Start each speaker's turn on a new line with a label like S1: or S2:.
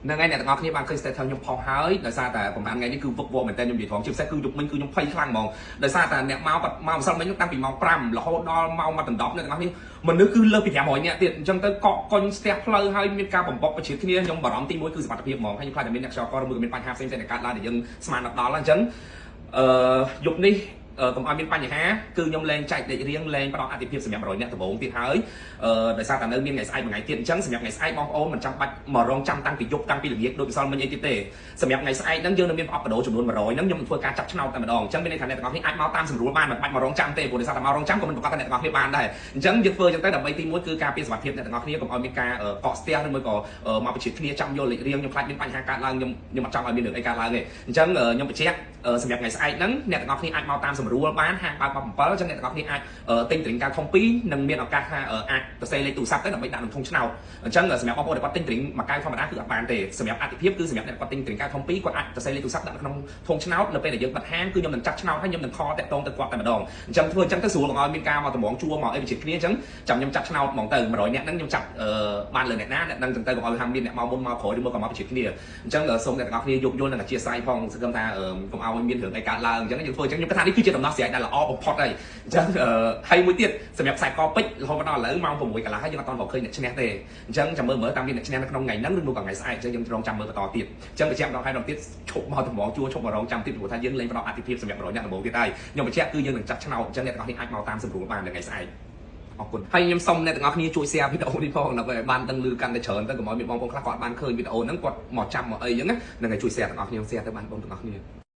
S1: នៅថ្ងៃអ្នកទាំងអស់គ្នាបានឃើញ status ខ្ញុំផុសហើយដោយសារតែប្រហែលថ្ងៃនេះគឺវឹកវរមែនតើខ្ញុំនិយាយផងជាពិសេសគឺយប់មិញគឺខ្ញុំភ័យខ្លាំងហ្មងដោយសារតែអ្នកមកម្សិលមិញតាំងពីម៉ោង5រហូតដល់ម៉ោង1:10អ្នកទាំងអស់គ្នាមនុស្សគឺលើសពី500នាក់ទៀតអញ្ចឹងទៅកក់កុញស្ទះផ្លូវហើយមានការបំបុកប្រជិតគ្នាខ្ញុំបារម្ភទី1គឺសុខភាពហ្មងហើយខ្ញុំខ្លាចតែមានអ្នកខ្យល់កឬមួយក៏មានបញ្ហាផ្សេងៗដែលកើតឡើងដែលយើងស្មានដល់អញ្ចឹងយប់នេះកុំឲ្យមានបញ្ហាគឺខ្ញុំលែងចែកលេខរៀងលែងផ្ដល់អតិភិបសម្រាប់100នាក់ដំបូងទៀតហើយដោយសារតែនៅមានថ្ងៃស្អែកមួយថ្ងៃទៀតអញ្ចឹងសម្រាប់ថ្ងៃស្អែកបងប្អូនមិនចាំបាច់មករងចាំតាំងពីយប់តាំងពីល្ងាចដូចម្សិលមិញអីទៀតទេសម្រាប់ថ្ងៃស្អែកហ្នឹងយើងនៅមានប្រអប់បដូរចំនួន100ហ្នឹងខ្ញុំធ្វើការចាប់ឆ្នោតតែម្ដងអញ្ចឹងមានន័យថាអ្នកទាំងអស់គ្នាអាចមកតាមសម្រួលបានមិនបាច់មករងចាំទេព្រោះដោយសារតែមករងចាំក៏មិនប្រកាសថាអ្នកទាំងអស់គ្នាបានដែរអញ្ចឹងយើងធ្វើអញ្ចឹងទៅដើម្បីទី1គឺការពារសុខភាពអ្នកទាំងអស់គ្នាកុំឲ្យមានការកកស្ទះឬមួយក៏មកប្រជិតគ្នាចាំយកលេខរៀងខ្ញុំខ្លាចមានបញ្ហាកើតឡើងខ្ញុំអត់ចង់ឲ្យមានរឿងអីកើតឡើងទេអញ្ចឹងខ្ញុំបញ្ជាក់សម្រាប់ថ្ងៃស្អែកហ្នឹងអ្នកទាំងអស់គ្នាអាចមកតាមសម្រួលបានហាងបើក7អញ្ចឹងអ្នកទាំងអស់គ្នាអាចទិញត្រីកាធំ2និងមានឱកាសថាអាចទៅសេលេខទូរស័ព្ទទៅដើម្បីដាក់ក្នុងធុងឆ្នោតអញ្ចឹងសម្រាប់បងប្អូនដែលគាត់ទិញត្រីមួយកែវធម្មតាគឺអត់បានទេសម្រាប់អតិភិបគឺសម្រាប់អ្នកគាត់ទិញត្រីកាធំ2គាត់អាចទៅសេលេខទូរស័ព្ទដាក់ក្នុងធុងឆ្នោតនៅពេលដែលយើងបិទហាងគឺខ្ញុំនឹងចាត់ឆ្នោតហើយខ្ញុំនឹងខតាក់តងទៅគាត់តែម្ដងអញ្ចឹងធ្វើអញ្ចឹងទៅស្រួលកុំឲ្យមានការមកតម្រងជួរមកអីវិចិត្រគ្នាអញ្ចឹងចាំខ្ញុំចាត់ឆ្នោតហ្មងទៅ100នាក់ហ្នឹងខ្ញុំចាត់បានលើអ្នកណាអ្នកហ្នឹងអញ្ចឹងទៅកុំឲ្យហាមមានអ្នកមកមុនមកក្រោយឬមកក៏មកវិចិត្រគ្នាអញ្ចឹងសូមអ្នកទាំងអស់គ្នាយោគយល់និងអធិស្ឋានផងសង្ឃឹមថាកុំឲ្យមានរឿងអីកើតឡើងអញ្ចឹងយើងធ្វើអញ្ចឹងខ្ញុំគិតថានេះគឺជាដំណោះស្រាយដែលល្អបំផុតហើយអញ្ចឹងហើយមួយទៀតសម្រាប់ខ្សែកពេជ្ររហូតដល់ឥឡូវម៉ោង6កន្លះហើយយើងអត់ទាន់ឃើញអ្នកឈ្នះទេអញ្ចឹងចាំមើលតាមមានអ្នកឈ្នះនៅក្នុងថ្ងៃហ្នឹងឬមួយក៏ថ្ងៃស្អែកអញ្ចឹងយើងរងចាំមើលបន្តទៀតអញ្ចឹងបញ្ជាក់ម្ដងហើយម្ដងទៀតឈប់មកតម្រងជួឈប់មករងចាំទៀតព្រោះថាយើងលែងផ្ដល់អតិភិបសម្រាប់100អ្នកដំបូងទៀតហើយខ្ញុំបញ្ជាក់គឺយើងនឹងចាត់ឆ្នោតអញ្ចឹងអ្នកទាំងអស់គ្នាអាចមកតាមសម្រួលបាននៅថ្ងៃស្អែកអរគុណហើយខ្ញុំសូមអ្នកទាំងអស់គ្នាជួយ share វីដេអូនេះផងដើម្បីឲ្យបានដឹងឮកាន់តែច្រើនទៅកុំឲ្យមានបងប្អូនខ្លះគាត់បានឃើញវីដេអូហ្នឹងគាត់មកចាំមកអីអញ្ចឹងណានឹងឲ្យជួយ share ទាំងអស់គ្នា share ទៅបានបងទាំងអស់គ្នា